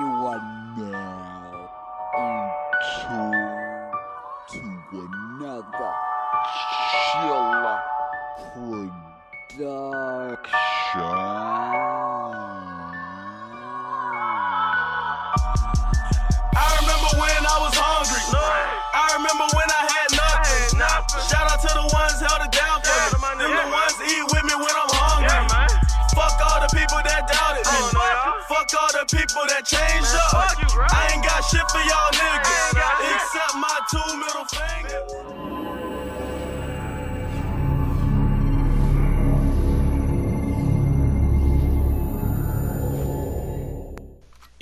You are now into another Chilla production. I remember when I was hungry. I remember when I had nothing. Shout out to the ones held it down for me. Them the ones eat with me when I'm hungry. Fuck all the people that doubted me. Fuck all the people that changed up. I ain't got shit for y'all niggas except my 2 middle fingers.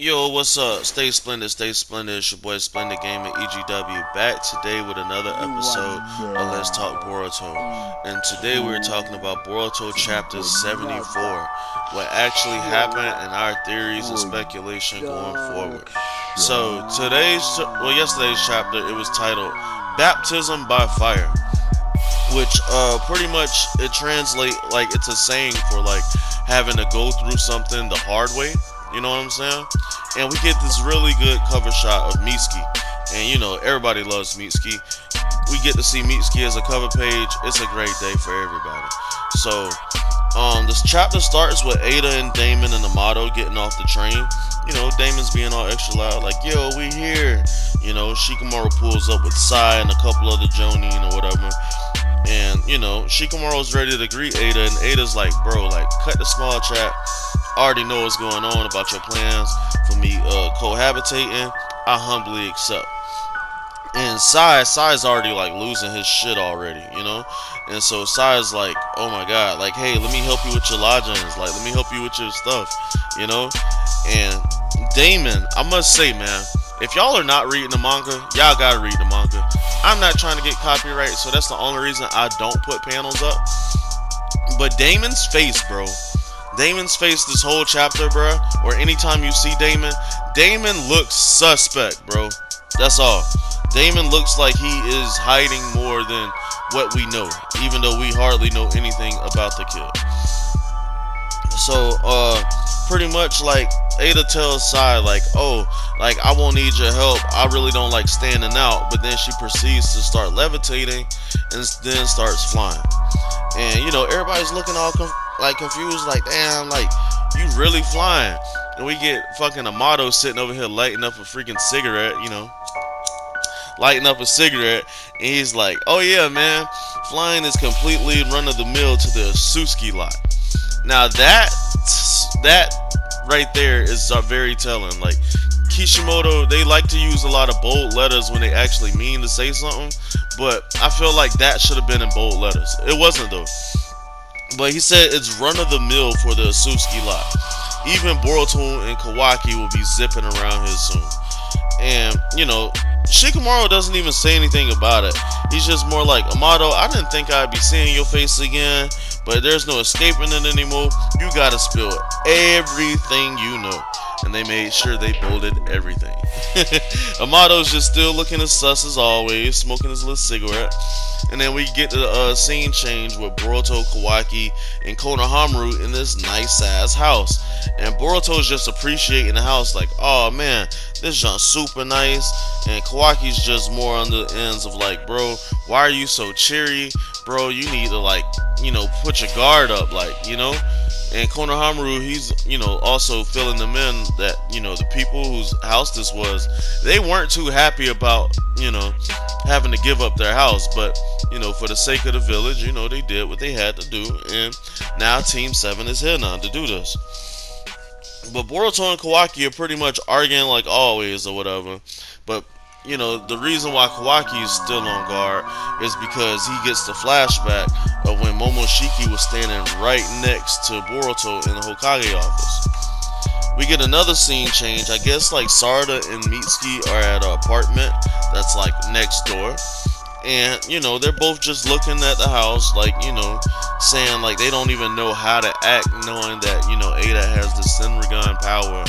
Yo, what's up? Stay splendid, stay splendid. It's your boy Splendid Gaming EGW back today with another episode of Let's Talk Boruto. And today we're talking about Boruto chapter 74, what actually happened and our theories and speculation going forward. So yesterday's chapter, it was titled Baptism by Fire, which pretty much it translates like it's a saying for like having to go through something the hard way. You know what I'm saying? And we get this really good cover shot of Mitsuki. And you know, everybody loves Mitsuki. We get to see Mitsuki as a cover page. It's a great day for everybody. So, this chapter starts with Ada and Damon and Amato getting off the train. You know, Damon's being all extra loud, like, yo, we here. You know, Shikamaru pulls up with Sai and a couple other Jonin or whatever. And, you know, Shikamaru's ready to greet Ada. And Ada's like, bro, like, cut the small chat. I already know what's going on about your plans for me cohabitating. I humbly accept. And Sai's already like losing his shit already, you know? And so Sai's like, oh my god, like, hey, let me help you with your lodgings, like, let me help you with your stuff, you know? And Damon, I must say, man, if y'all are not reading the manga, y'all gotta read the manga. I'm not trying to get copyright, so that's the only reason I don't put panels up. But Damon's face, bro. Damon's face this whole chapter, bro, or anytime you see Damon, Damon looks suspect, bro. That's all. Damon looks like he is hiding more than what we know, even though we hardly know anything about the kid. So, pretty much like Ada tells Sai, like, oh, like, I won't need your help. I really don't like standing out. But then she proceeds to start levitating and then starts flying. And, you know, everybody's looking all confused, like, damn, like, you really flying? And we get fucking Amato sitting over here lighting up a freaking cigarette, you know, lighting up a cigarette, and he's like, oh yeah, man, flying is completely run-of-the-mill to the Suzuki lot. Now that right there is very telling. Like, Kishimoto, they like to use a lot of bold letters when they actually mean to say something, but I feel like that should have been in bold letters. It wasn't though. But he said it's run-of-the-mill for the Suzuki lot. Even Boruto and Kawaki will be zipping around here soon. And, you know, Shikamaru doesn't even say anything about it. He's just more like, Amato, I didn't think I'd be seeing your face again, but there's no escaping it anymore. You gotta spill everything you know. And they made sure they bolded everything. Amato's just still looking as sus as always, smoking his little cigarette. And then we get to the scene change with Boruto, Kawaki, and Konohamaru in this nice ass house. And Boruto's just appreciating the house, like, oh man, this junk's super nice. And Kawaki's just more on the ends of like, bro, why are you so cheery? Bro, you need to, like, you know, put your guard up, like, you know? And Konohamaru, he's, you know, also filling them in that, you know, the people whose house this was, they weren't too happy about, you know, having to give up their house. But, you know, for the sake of the village, you know, they did what they had to do. And now Team 7 is here now to do this. But Boruto and Kawaki are pretty much arguing like always or whatever. But, you know, the reason why Kawaki is still on guard is because he gets the flashback of when Momoshiki was standing right next to Boruto in the Hokage office. We get another scene change. I guess like Sarada and Mitsuki are at an apartment that's like next door. And, you know, they're both just looking at the house, like, you know, saying like they don't even know how to act, knowing that, you know, Ada has the Senrigan power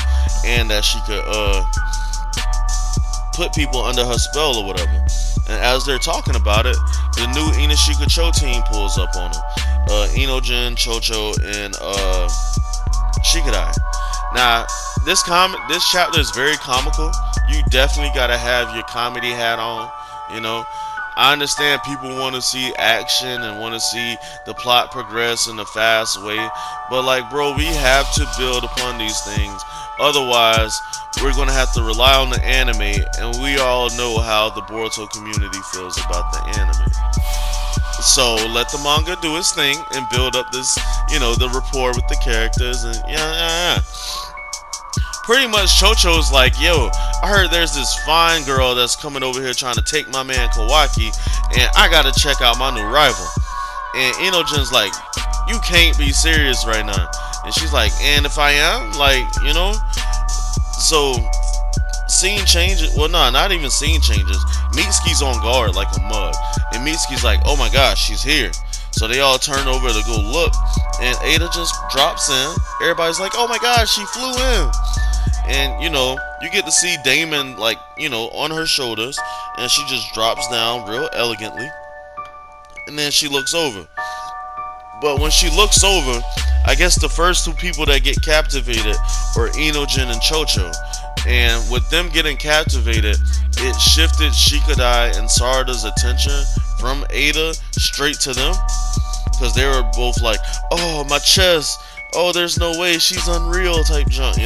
and that she could put people under her spell or whatever. And as they're talking about it, the new Inashika Cho team pulls up on them. Inojin, Chocho, and Shikadai. Now, this chapter is very comical. You definitely gotta have your comedy hat on. You know, I understand people want to see action and want to see the plot progress in a fast way, but like, bro, we have to build upon these things. Otherwise, we're gonna have to rely on the anime, and we all know how the Boruto community feels about the anime. So let the manga do its thing and build up this, the rapport with the characters, and yeah. Pretty much Chocho's like, yo, I heard there's this fine girl that's coming over here trying to take my man Kawaki, and I gotta check out my new rival. And Inojin's like, you can't be serious right now. And she's like, and if I am, so scene changes. Well, no, not even scene changes. Mitsuki's on guard like a mug, and Mitsuki's like, oh my gosh, she's here. So they all turn over to go look, and Ada just drops in. Everybody's like, oh my gosh, she flew in. And you get to see Damon on her shoulders, and she just drops down real elegantly, and then she looks over. But when she looks over, I guess the first two people that get captivated are Inojin and Chocho. And with them getting captivated, it shifted Shikadai and Sarada's attention from Ada straight to them, because they were both like, oh, my chest, oh, there's no way, she's unreal type junk,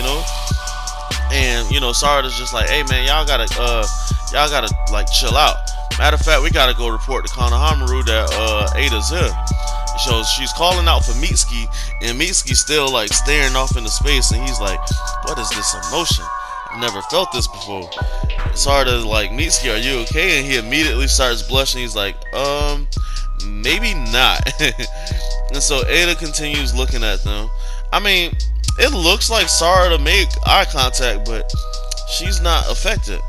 And Sarada's just like, hey man, y'all gotta chill out. Matter of fact, we gotta go report to Konohamaru that Ada's here. So she's calling out for Mitsuki, and Mitsuki's still staring off into space, and he's like, what is this emotion? I've never felt this before. Sarada's like, Mitsuki, are you okay? And he immediately starts blushing. He's like, maybe not. And so Ada continues looking at them. I mean, it looks like Sarada made eye contact, but she's not affected.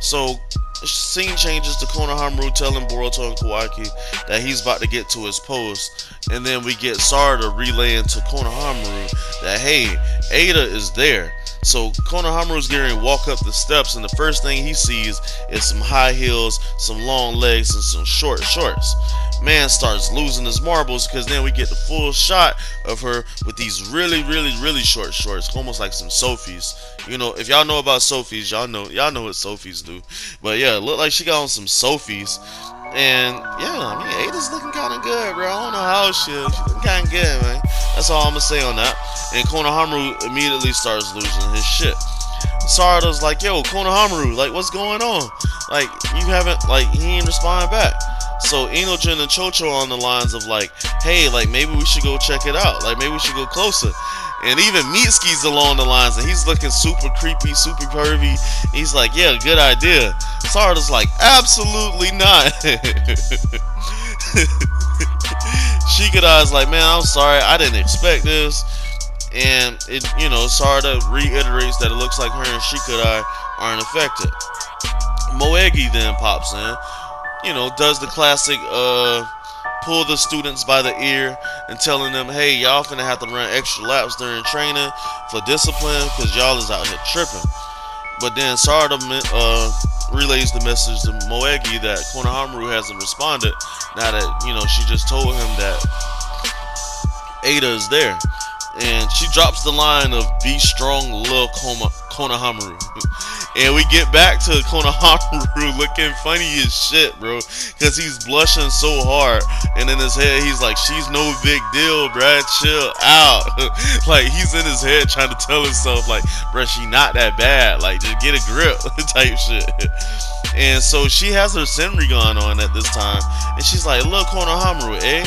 So scene changes to Konohamaru telling Boruto and Kawaki that he's about to get to his post, and then we get Sarada relaying to Konohamaru that, hey, Ada is there. So Konohamaru's getting ready to walk up the steps, and the first thing he sees is some high heels, some long legs, and some short shorts. Man starts losing his marbles, because then we get the full shot of her with these really, really, really short shorts, almost like some Sophies. If y'all know about Sophies, y'all know what Sophies do. But yeah, it looked like she got on some Sophies. And yeah, I mean, Ada's looking kind of good, bro. I don't know how she is. She's looking kind of good, man. That's all I'm gonna say on that. And Konohamaru immediately starts losing his shit. Sarada's like, yo, Konohamaru, what's going on? You haven't, he ain't responding back. So Inojin and Chocho on the lines of hey, maybe we should go check it out. Maybe we should go closer. And even Mitsuki's along the lines, and he's looking super creepy, super pervy. He's like, yeah, good idea. Sarada's like, absolutely not. Shikadai's like, man, I'm sorry, I didn't expect this. And Sarada reiterates that it looks like her and Shikadai aren't affected. Moegi then pops in, does the classic pull the students by the ear and telling them, hey, y'all finna have to run extra laps during training for discipline, because y'all is out here tripping. But then Sarada relays the message to Moegi that Konohamaru hasn't responded, now that she just told him that Ada is there. And she drops the line of be strong, little Konohamaru. And we get back to Konohamaru looking funny as shit, bro, because he's blushing so hard. And in his head, he's like, she's no big deal, bruh, chill out. He's in his head trying to tell himself, bruh, she not that bad. Just get a grip type shit. And so she has her Senrigan on at this time. And she's like, look, Konohamaru, eh?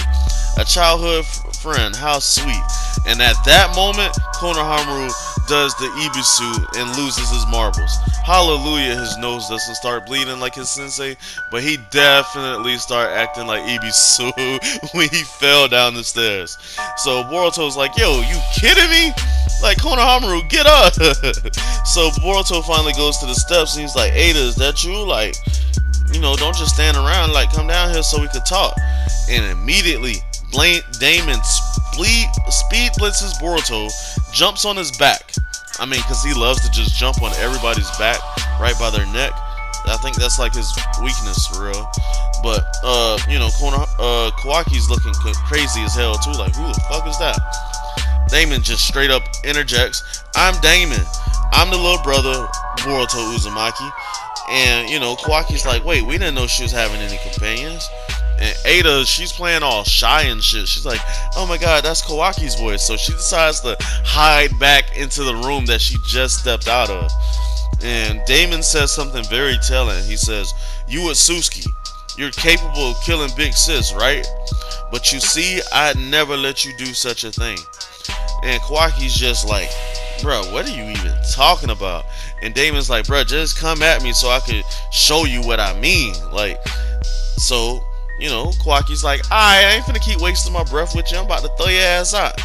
A childhood friend, how sweet. And at that moment, Konohamaru does the Ibisu and loses his marbles. Hallelujah, his nose doesn't start bleeding like his sensei, but he definitely started acting like Ibisu when he fell down the stairs. So Boruto's like, yo, you kidding me? Konohamaru, get up! So Boruto finally goes to the steps, and he's like, Ada, is that you? Don't just stand around, come down here so we could talk. And immediately, Damon speed blitzes Boruto, jumps on his back. I mean, because he loves to just jump on everybody's back right by their neck. I think that's his weakness for real. But Kawaki's looking crazy as hell too. Who the fuck is that? Damon just straight up interjects, I'm Damon. I'm the little brother, Boruto Uzumaki. And, you know, Kawaki's like, wait, we didn't know she was having any companions. And Ada, she's playing all shy and shit. She's like, oh my god, that's Kawaki's voice. So she decides to hide back into the room that she just stepped out of. And Damon says something very telling. He says, you Atsuki, you're capable of killing Big Sis, right? But you see, I'd never let you do such a thing. And Kawaki's just like, bro, what are you even talking about? And Damon's like, bro, just come at me so I could show you what I mean. Like, so, you know, Kawaki's like, I ain't finna keep wasting my breath with you. I'm about to throw your ass out.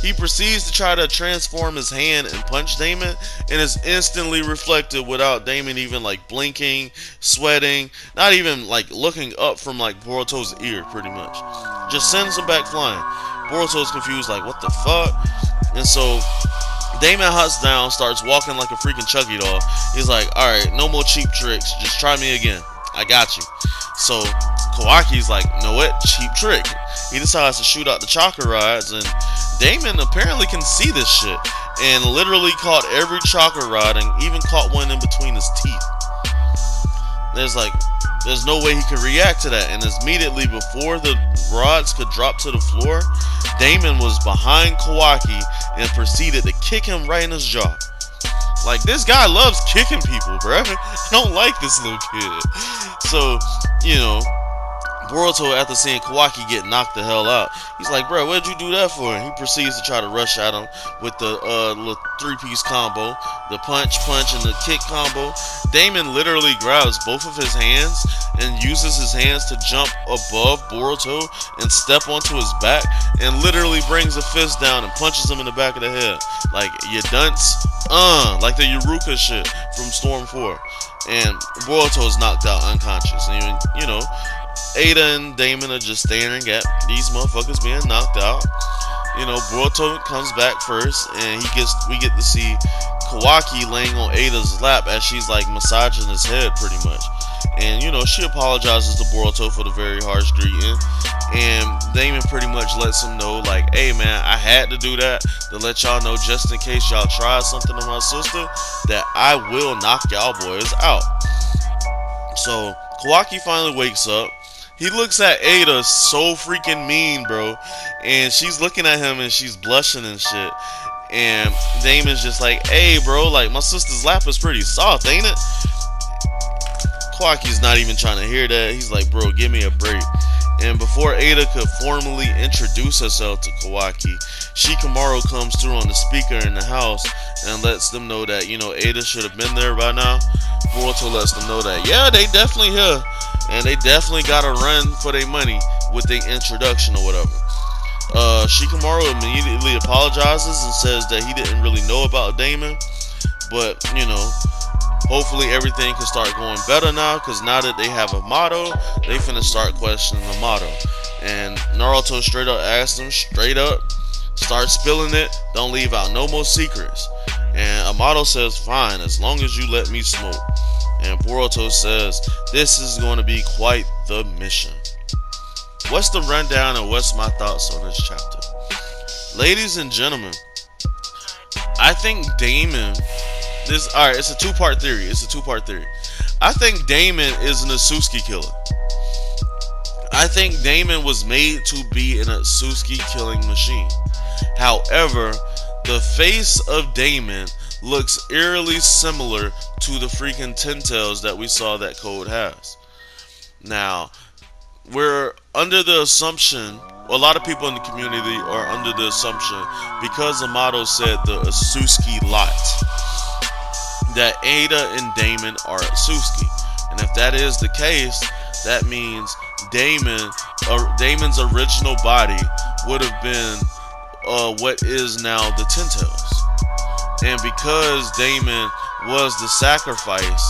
He proceeds to try to transform his hand and punch Damon, and is instantly reflected without Damon even like blinking, sweating, not even like looking up from like Boruto's ear, pretty much. Just sends him back flying. Boruto's confused, like, what the fuck? And so Damon hops down, starts walking like a freaking Chucky doll. He's like, alright, no more cheap tricks. Just try me again. I got you. So Kawaki's like, know what? Cheap trick. He decides to shoot out the chakra rods, and Damon apparently can see this shit, and literally caught every chakra rod and even caught one in between his teeth. There's no way he could react to that, and immediately before the rods could drop to the floor, Damon was behind Kawaki and proceeded to kick him right in his jaw. Like, this guy loves kicking people, bro. I don't like this little kid. So, you know, Boruto, after seeing Kawaki get knocked the hell out, he's like, bro, what'd you do that for? And he proceeds to try to rush at him with the little three-piece combo, the punch, and the kick combo. Damon literally grabs both of his hands and uses his hands to jump above Boruto and step onto his back, and literally brings a fist down and punches him in the back of the head. Like, you dunce, like the Yuruka shit from Storm 4. And Boruto is knocked out unconscious. And, you know, Ada and Damon are just staring at these motherfuckers being knocked out. You know, Boruto comes back first, and we get to see Kawaki laying on Ada's lap as she's like massaging his head pretty much. And, you know, she apologizes to Boruto for the very harsh greeting, and Damon pretty much lets him know, like, hey man, I had to do that to let y'all know, just in case y'all try something to my sister, that I will knock y'all boys out. So Kawaki finally wakes up. He looks at Ada so freaking mean, bro, and she's looking at him and she's blushing and shit. And Damon's just like, hey bro, like, my sister's lap is pretty soft, ain't it? Kawaki's not even trying to hear that. He's like, bro, give me a break. And before Ada could formally introduce herself to Kawaki, Shikamaru comes through on the speaker in the house and lets them know that, you know, Ada should have been there by now. Boruto lets them know that, yeah, they definitely here, and they definitely gotta run for their money with their introduction or whatever. Shikamaru immediately apologizes and says that he didn't really know about Damon, but, you know, hopefully everything can start going better now, because now that they have a motto, they finna start questioning the motto. And Naruto straight up asks them, start spilling it, don't leave out no more secrets. And Amato says, fine, as long as you let me smoke. And Boruto says, this is going to be quite the mission. What's the rundown and what's my thoughts on this chapter? Ladies and gentlemen, I think Damon, alright, it's a two-part theory. I think Damon is an Atsuki killer. I think Damon was made to be an Atsuki killing machine. However, the face of Damon looks eerily similar to the freaking Ten-Tails that we saw that Code has. Now, we're under the assumption, a lot of people in the community are under the assumption, because Amato said the Atsuki lot, that Ada and Damon are Atsuki. And if that is the case, that means Damon's original body would have been what is now the Ten-Tails. And because Damon was the sacrifice,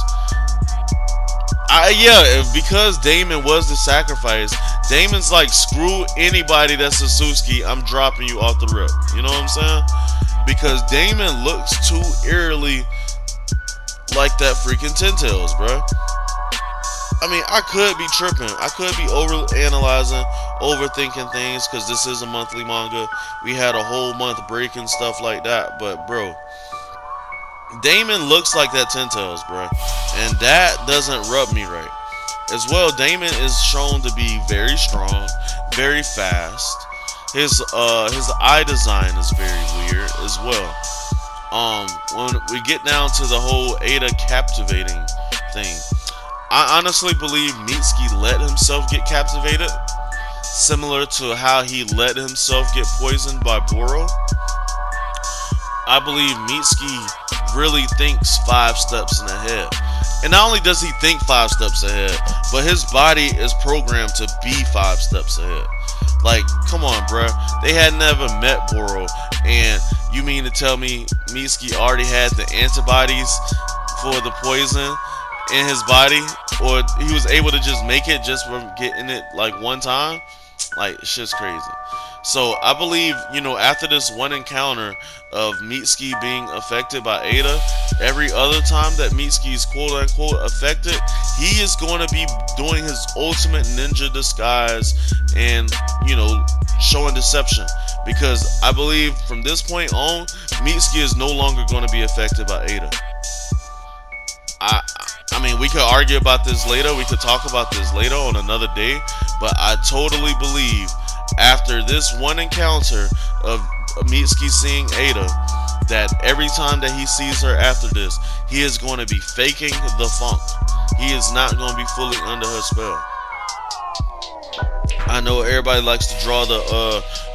because Damon was the sacrifice, Damon's like, screw anybody that's Atsuki, I'm dropping you off the rip. You know what I'm saying? Because Damon looks too eerily like that freaking Ten-Tails, bro. I mean, I could be tripping. I could be overanalyzing, overthinking things, because this is a monthly manga. We had a whole month break and stuff like that. But, bro, Damon looks like that Ten Tails, bro, and that doesn't rub me right. As well, Damon is shown to be very strong, very fast. His eye design is very weird as well. When we get down to the whole Ada captivating thing, I honestly believe Mitsuki let himself get captivated, similar to how he let himself get poisoned by Boro. I believe Mitsuki really thinks 5 steps in ahead. And not only does he think 5 steps ahead, but his body is programmed to be 5 steps ahead. Like, come on, bruh. They had never met Boro, and you mean to tell me Mitsuki already had the antibodies for the poison in his body? Or he was able to just make it just from getting it like one time? Like, shit's crazy. So I believe, after this one encounter of Mitsuki being affected by Ada, every other time that Mitsuki is quote unquote affected, he is going to be doing his ultimate ninja disguise and, showing deception. Because I believe from this point on, Mitsuki is no longer going to be affected by Ada. I mean, we could argue about this later. We could talk about this later on another day. But I totally believe after this one encounter of Mitsuki seeing Ada, that every time that he sees her after this, he is going to be faking the funk. He is not going to be fully under her spell. I know everybody likes to draw the,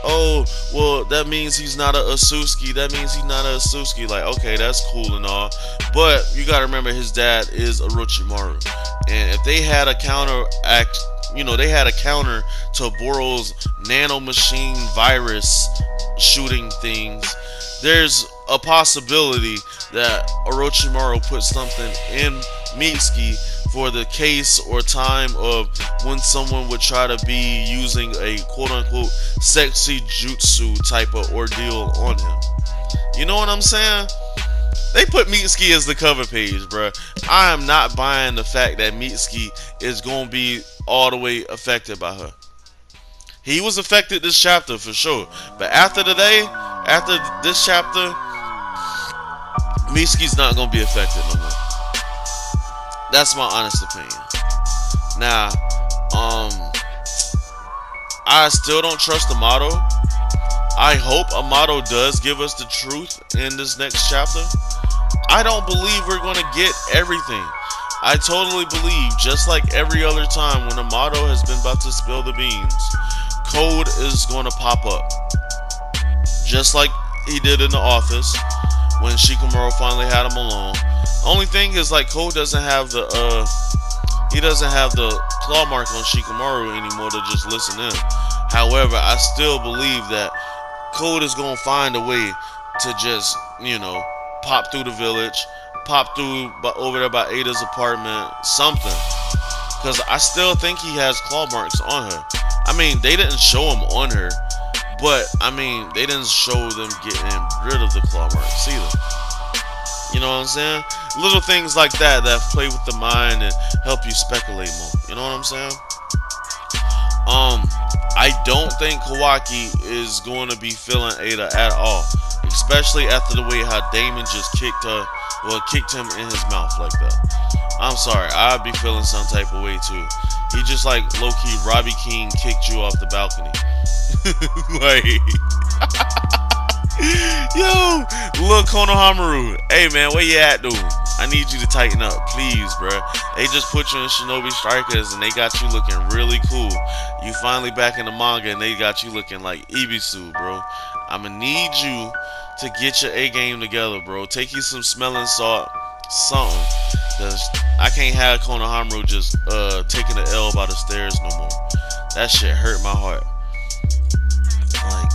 oh, well, that means he's not a Asusuki. That means he's not a Asusuki. Like, okay, that's cool and all. But you got to remember his dad is Orochimaru. And if they had a counteract, they had a counter to Boro's nanomachine virus shooting things, there's a possibility that Orochimaru put something in Mitsuki for the case or time of when someone would try to be using a quote-unquote sexy jutsu type of ordeal on him. You know what I'm saying? They put Mitsuki as the cover page, bruh. I am not buying the fact that Mitsuki is going to be all the way affected by her. He was affected this chapter for sure. But after this chapter, Mitsuki's not going to be affected no more. That's my honest opinion. Now, I still don't trust Amato. I hope Amato does give us the truth in this next chapter. I don't believe we're going to get everything. I totally believe, just like every other time when Amato has been about to spill the beans, Code is going to pop up. Just like he did in the office when Shikamaru finally had him alone. Only thing is, like, Code doesn't have the claw mark on Shikamaru anymore to just listen in. However, I still believe that Code is gonna find a way to just, pop through the village, pop through over there by Ada's apartment, something. Because I still think he has claw marks on her. I mean, they didn't show him on her, but I mean, they didn't show them getting rid of the claw marks either. You know what I'm saying? Little things like that play with the mind and help you speculate more. You know what I'm saying? I don't think Kawaki is going to be feeling Ada at all, especially after the way how Damon just kicked him in his mouth like that. I'm sorry, I'd be feeling some type of way too. He just like low-key Robbie King kicked you off the balcony. Like, yo, look, Konohamaru. Hey man, where you at, dude? I need you to tighten up, please, bruh. They just put you in Shinobi Strikers and they got you looking really cool. You finally back in the manga and they got you looking like Ibisu, bro. I'ma need you to get your A game together, bro. Take you some smelling salt, something. Cause I can't have Konohamaru just taking the L by the stairs no more. That shit hurt my heart. Like,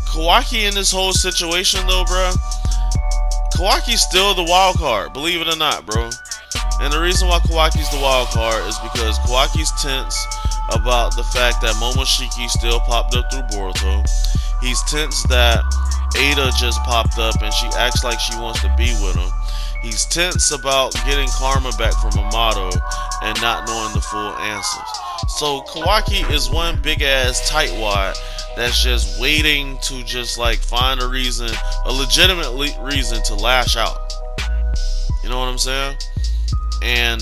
Kawaki in this whole situation though, bro. Kawaki's still the wild card, believe it or not, bro. And the reason why Kawaki's the wild card is because Kawaki's tense about the fact that Momoshiki still popped up through Boruto. He's tense that Ada just popped up and she acts like she wants to be with him. He's tense about getting karma back from Amato and not knowing the full answers. So Kawaki is one big ass tightwad that's just waiting to just like find a reason, a legitimate reason to lash out. You know what I'm saying? And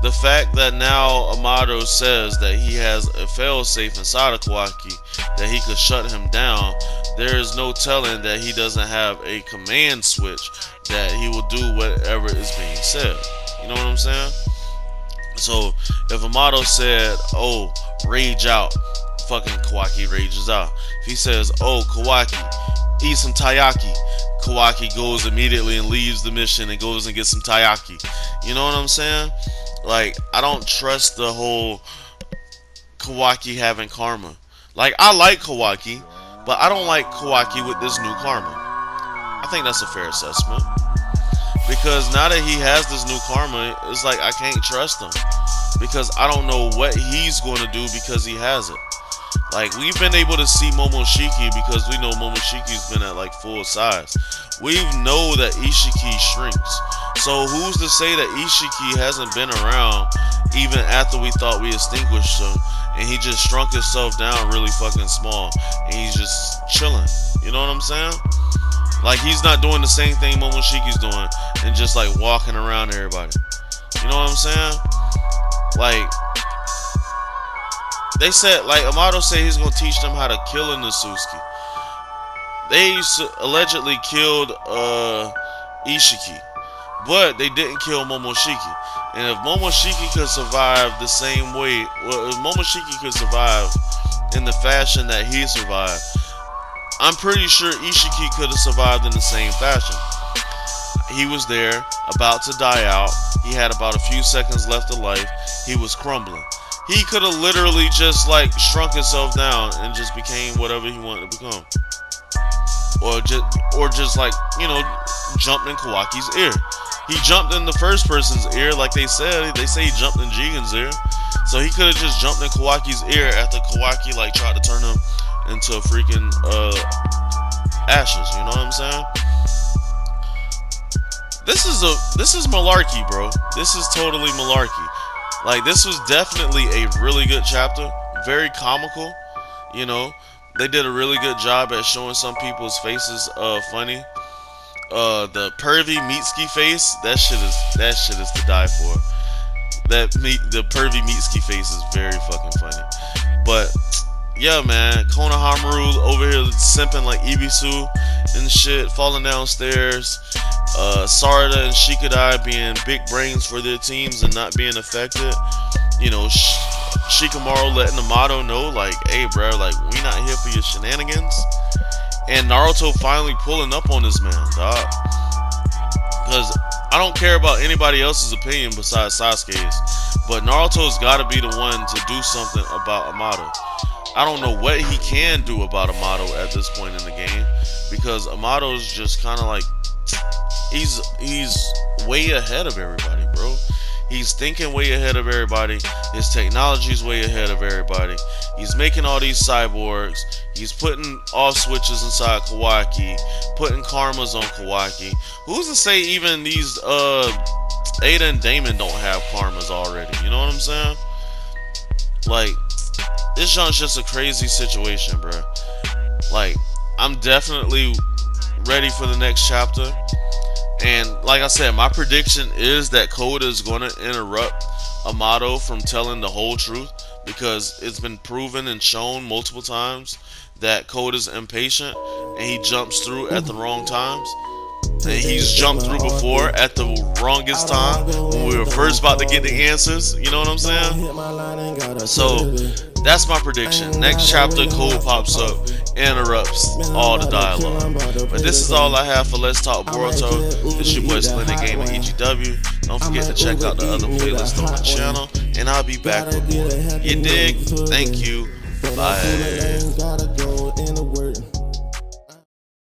the fact that now Amato says that he has a failsafe inside of Kawaki, that he could shut him down, there is no telling that he doesn't have a command switch that he will do whatever is being said. You know what I'm saying? So if Amato said, oh, rage out, fucking Kawaki rages out. If he says, oh, Kawaki, eat some taiyaki, Kawaki goes immediately and leaves the mission and goes and gets some taiyaki. You know what I'm saying? Like, I don't trust the whole Kawaki having karma. Like, I like Kawaki, but I don't like Kawaki with this new karma. I think that's a fair assessment. Because now that he has this new karma, it's like I can't trust him. Because I don't know what he's going to do because he has it. Like, we've been able to see Momoshiki because we know Momoshiki's been at like full size. We know that Ishiki shrinks. So who's to say that Ishiki hasn't been around even after we thought we extinguished him, and he just shrunk himself down really fucking small and he's just chilling. You know what I'm saying? Like, he's not doing the same thing Momoshiki's doing and just like walking around everybody. You know what I'm saying? Like, they said, like, Amato said he's gonna teach them how to kill in the Natsuki. They allegedly killed Ishiki, but they didn't kill Momoshiki. And if Momoshiki could survive the same way, well, if Momoshiki could survive in the fashion that he survived, I'm pretty sure Ishiki could have survived in the same fashion. He was there, about to die out. He had about a few seconds left of life. He was crumbling. He could have literally just like shrunk himself down and just became whatever he wanted to become. Or just like, you know, jumped in Kawaki's ear. He jumped in the first person's ear, like they said. They say he jumped in Jigen's ear. So he could have just jumped in Kawaki's ear after Kawaki like tried to turn him into freaking ashes. You know what I'm saying? This is malarkey, bro. This is totally malarkey. Like, this was definitely a really good chapter. Very comical. You know, they did a really good job at showing some people's faces funny. The pervy Mitsuki face, that shit is to die for. The pervy Mitsuki face is very fucking funny. But yeah, man, Konohamaru over here simping like Ibisu and shit, falling downstairs. Sarada and Shikadai being big brains for their teams and not being affected. You know, Shikamaru letting Amato know, like, hey, bro, like, we not here for your shenanigans. And Naruto finally pulling up on this man, dog. Because I don't care about anybody else's opinion besides Sasuke's, but Naruto's got to be the one to do something about Amato. I don't know what he can do about Amato at this point in the game, because Amato's just kind of like, he's way ahead of everybody, bro. He's thinking way ahead of everybody. His technology's way ahead of everybody. He's making all these cyborgs. He's putting off switches inside Kawaki, putting karmas on Kawaki. Who's to say even these Ada and Damon don't have karmas already? You know what I'm saying? Like, this joint's just a crazy situation, bro. Like, I'm definitely ready for the next chapter. And like I said, my prediction is that Koda is going to interrupt Amato from telling the whole truth, because it's been proven and shown multiple times that Koda's impatient and he jumps through at the wrong times. And he's jumped through before at the wrongest time when we were first about to get the answers. You know what I'm saying? So that's my prediction. Next chapter, Code pops up, interrupts all the dialogue. But this is all I have for Let's Talk Boruto. It's your boy Splendid Game at EGW. Don't forget to check out the other playlists on my channel, and I'll be back with more. You dig? Thank you. Bye.